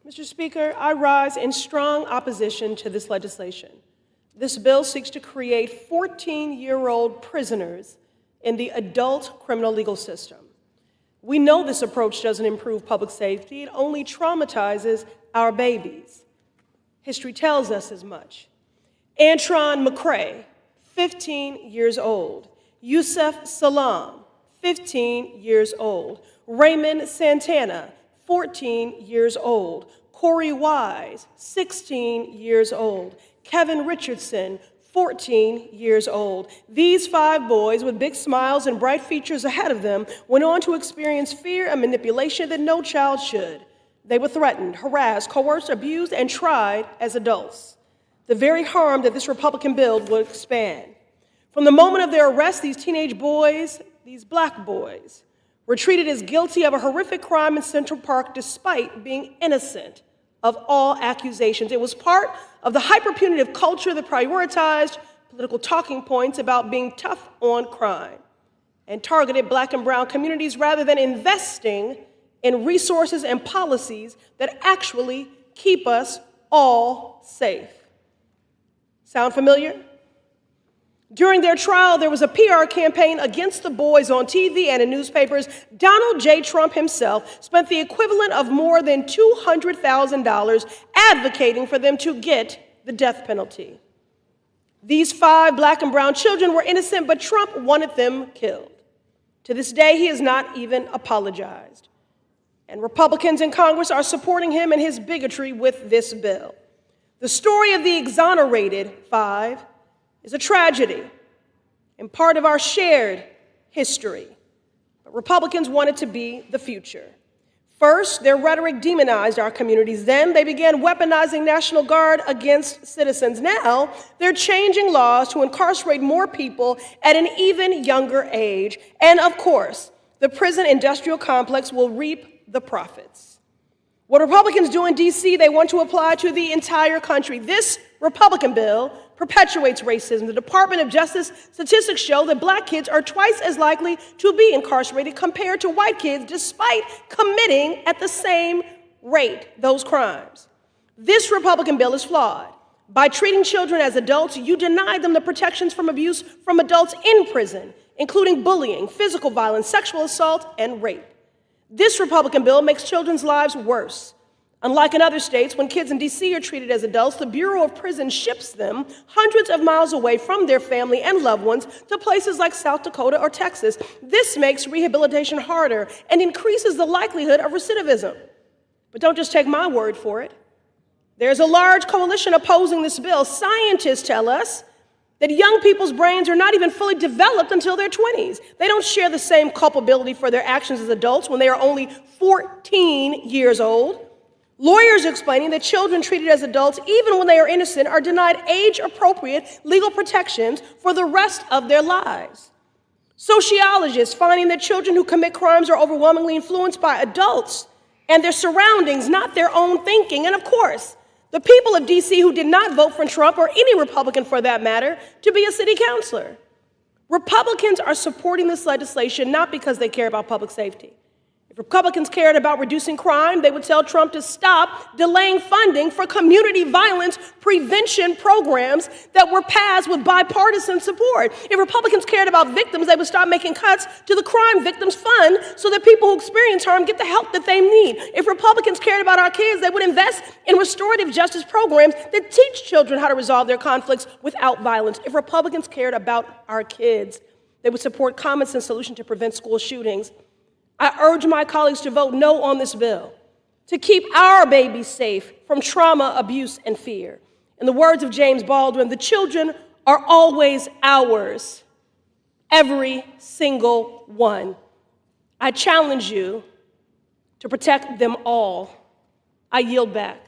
Mr. Speaker, I rise in strong opposition to this legislation. This bill seeks to create 14-year-old prisoners in the adult criminal legal system. We know this approach doesn't improve public safety, it only traumatizes our babies. History tells us as much. Antron McCray, 15 years old. Yusef Salam, 15 years old. Raymond Santana, 14 years old. Corey Wise, 16 years old. Kevin Richardson, 14 years old. These 5 boys with big smiles and bright features ahead of them went on to experience fear and manipulation that no child should. They were threatened, harassed, coerced, abused, and tried as adults. The very harm that this Republican bill would expand. From the moment of their arrest, these teenage boys, these black boys, were treated as guilty of a horrific crime in Central Park despite being innocent of all accusations. It was part of the hyper-punitive culture that prioritized political talking points about being tough on crime and targeted black and brown communities rather than investing in resources and policies that actually keep us all safe. Sound familiar? During their trial, there was a PR campaign against the boys on TV and in newspapers. Donald J. Trump himself spent the equivalent of more than $200,000 advocating for them to get the death penalty. These 5 black and brown children were innocent, but Trump wanted them killed. To this day, he has not even apologized. And Republicans in Congress are supporting him and his bigotry with this bill. The story of the exonerated 5 is a tragedy and part of our shared history. But Republicans want it to be the future. First, their rhetoric demonized our communities. Then they began weaponizing National Guard against citizens. Now they're changing laws to incarcerate more people at an even younger age. And of course, the prison industrial complex will reap the profits. What Republicans do in D.C., they want to apply to the entire country. This Republican bill perpetuates racism. The Department of Justice statistics show that black kids are twice as likely to be incarcerated compared to white kids, despite committing at the same rate those crimes. This Republican bill is flawed. By treating children as adults, you deny them the protections from abuse from adults in prison, including bullying, physical violence, sexual assault, and rape. This Republican bill makes children's lives worse. Unlike in other states, when kids in D.C. are treated as adults, the Bureau of Prisons ships them hundreds of miles away from their family and loved ones to places like South Dakota or Texas. This makes rehabilitation harder and increases the likelihood of recidivism. But don't just take my word for it. There's a large coalition opposing this bill. Scientists tell us that young people's brains are not even fully developed until their 20s. They don't share the same culpability for their actions as adults when they are only 14 years old. Lawyers are explaining that children treated as adults, even when they are innocent, are denied age-appropriate legal protections for the rest of their lives. Sociologists finding that children who commit crimes are overwhelmingly influenced by adults and their surroundings, not their own thinking. And of course, the people of D.C. who did not vote for Trump, or any Republican for that matter, to be a city councilor. Republicans are supporting this legislation not because they care about public safety. If Republicans cared about reducing crime, they would tell Trump to stop delaying funding for community violence prevention programs that were passed with bipartisan support. If Republicans cared about victims, they would stop making cuts to the Crime Victims Fund so that people who experience harm get the help that they need. If Republicans cared about our kids, they would invest in restorative justice programs that teach children how to resolve their conflicts without violence. If Republicans cared about our kids, they would support common sense solutions to prevent school shootings. I urge my colleagues to vote no on this bill, to keep our babies safe from trauma, abuse, and fear. In the words of James Baldwin, the children are always ours, every single one. I challenge you to protect them all. I yield back.